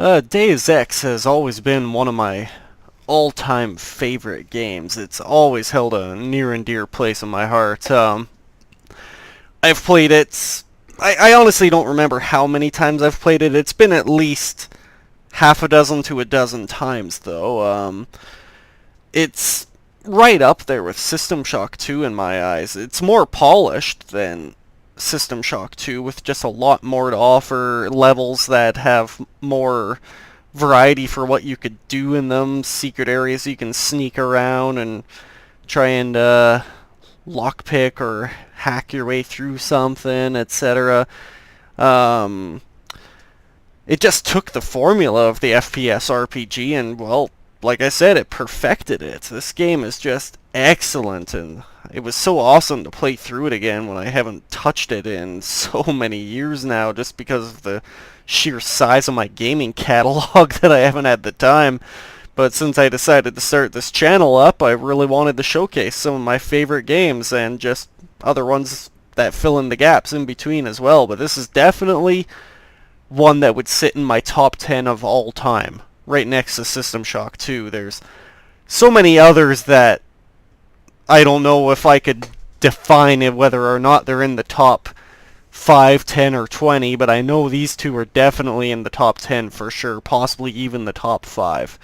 Deus Ex has always been one of my all-time favorite games. It's always held a near and dear place in my heart. I've played it. I honestly don't remember how many times I've played it. It's been at least half a dozen to a dozen times, though. It's right up there with System Shock 2 in my eyes. It's more polished than System Shock 2 with just a lot more to offer, levels that have more variety for what you could do in them, secret areas you can sneak around and try and lockpick or hack your way through something, etc. Um, it just took the formula of the FPS RPG and, well, like I said, it perfected it. This game is just excellent, and it was so awesome to play through it again when I haven't touched it in so many years now, just because of the sheer size of my gaming catalog that I haven't had the time. But since I decided to start this channel up, I really wanted to showcase some of my favorite games and just other ones that fill in the gaps in between as well. But this is definitely one that would sit in my top 10 of all time, right next to System Shock 2. There's so many others that I don't know if I could define it, whether or not they're in the top 5, 10, or 20, but I know these two are definitely in the top 10 for sure, possibly even the top 5.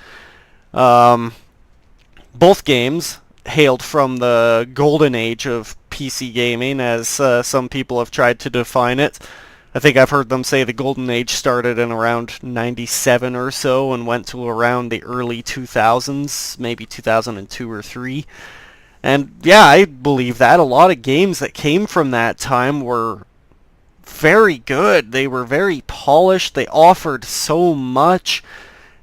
Both games hailed from the golden age of PC gaming, as some people have tried to define it. I think I've heard them say the golden age started in around 97 or so and went to around the early 2000s, maybe 2002 or 3. And yeah, I believe that. A lot of games that came from that time were very good. They were very polished. They offered so much.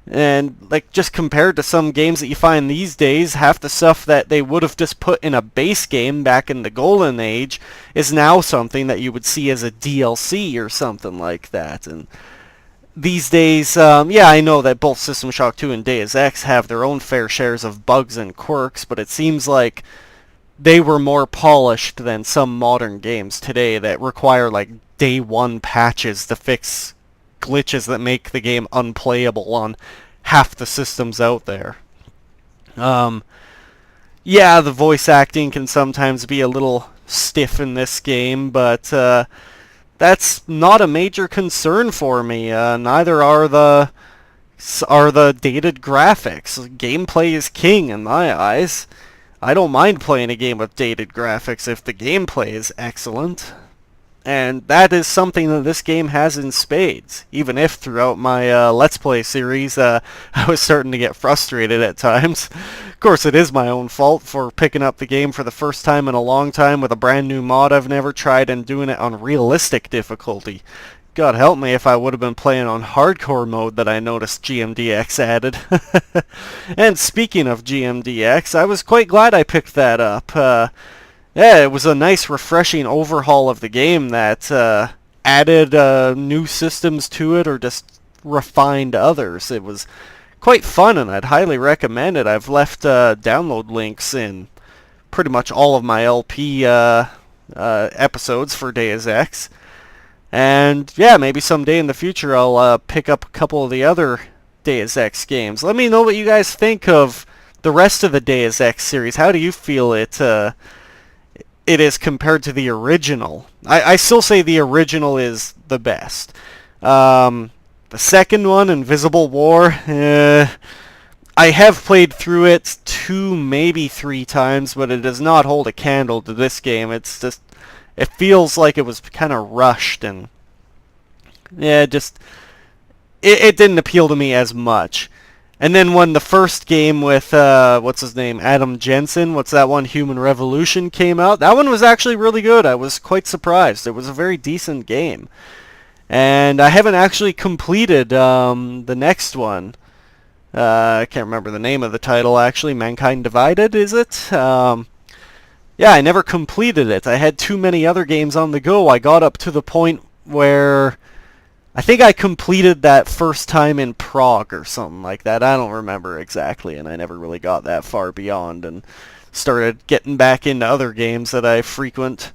And like, just compared to some games that you find these days, half the stuff that they would have just put in a base game back in the golden age is now something that you would see as a DLC or something like that. And these days, yeah, I know that both System Shock 2 and Deus Ex have their own fair shares of bugs and quirks, but it seems like they were more polished than some modern games today that require like day one patches to fix glitches that make the game unplayable on half the systems out there. Yeah, the voice acting can sometimes be a little stiff in this game, but that's not a major concern for me. Neither are the dated graphics. Gameplay is king in my eyes. I don't mind playing a game with dated graphics if the gameplay is excellent. And that is something that this game has in spades, even if throughout my Let's Play series I was starting to get frustrated at times. Of course, it is my own fault for picking up the game for the first time in a long time with a brand new mod I've never tried and doing it on realistic difficulty. God help me if I would have been playing on hardcore mode that I noticed GMDX added. And speaking of GMDX, I was quite glad I picked that up. Yeah, it was a nice, refreshing overhaul of the game that added new systems to it or just refined others. It was quite fun, and I'd highly recommend it. I've left download links in pretty much all of my LP episodes for Deus Ex. And yeah, maybe someday in the future I'll pick up a couple of the other Deus Ex games. Let me know what you guys think of the rest of the Deus Ex series. How do you feel it is compared to the original? I still say the original is the best. The second one, Invisible War, I have played through it 2, maybe 3 times, but it does not hold a candle to this game. It's just, it feels like it was kind of rushed, and yeah, it didn't appeal to me as much. And then when the first game with, what's his name, Adam Jensen, what's that one, Human Revolution, came out, that one was actually really good. I was quite surprised. It was a very decent game. And I haven't actually completed the next one. I can't remember the name of the title, actually. Mankind Divided, is it? Yeah, I never completed it. I had too many other games on the go. I got up to the point where I think I completed that first time in Prague or something like that. I don't remember exactly, and I never really got that far beyond and started getting back into other games that I frequent.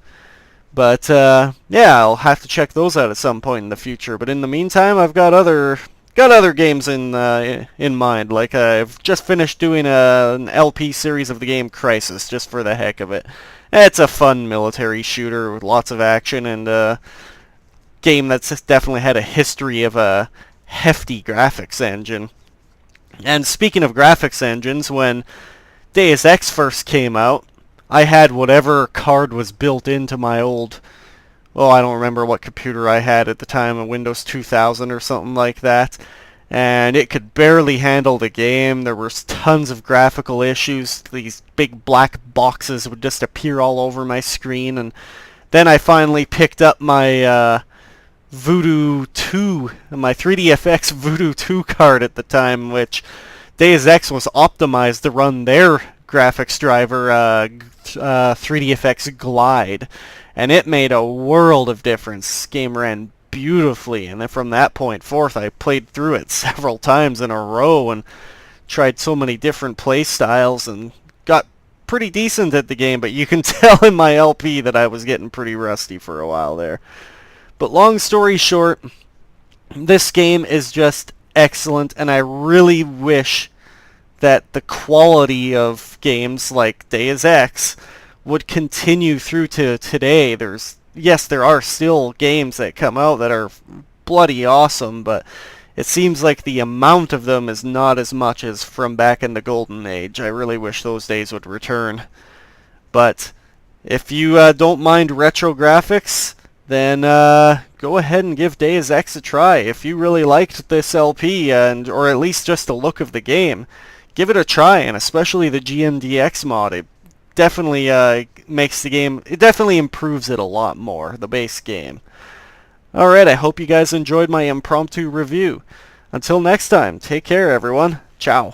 But yeah, I'll have to check those out at some point in the future. But in the meantime, I've got other got other games in mind. Like I've just finished doing an LP series of the game Crisis, just for the heck of it. It's a fun military shooter with lots of action and a game that's definitely had a history of a hefty graphics engine. And speaking of graphics engines, when Deus Ex first came out, I had whatever card was built into my old, well, I don't remember what computer I had at the time, a Windows 2000 or something like that, and it could barely handle the game. There were tons of graphical issues. These big black boxes would just appear all over my screen, and then I finally picked up my Voodoo 2, my 3DFX Voodoo 2 card at the time, which Deus Ex was optimized to run their graphics driver, 3DFX Glide, and it made a world of difference. This game ran beautifully, and then from that point forth, I played through it several times in a row and tried so many different play styles and got pretty decent at the game, but you can tell in my LP that I was getting pretty rusty for a while there. But long story short, this game is just excellent, and I really wish that the quality of games like Deus Ex would continue through to today. Yes, there are still games that come out that are bloody awesome, but it seems like the amount of them is not as much as from back in the golden age. I really wish those days would return. But if you don't mind retro graphics, then go ahead and give Deus Ex a try. If you really liked this LP, or at least just the look of the game, give it a try, and especially the GMDX mod. It definitely makes the game, it definitely improves it a lot more, the base game. Alright, I hope you guys enjoyed my impromptu review. Until next time, take care everyone. Ciao.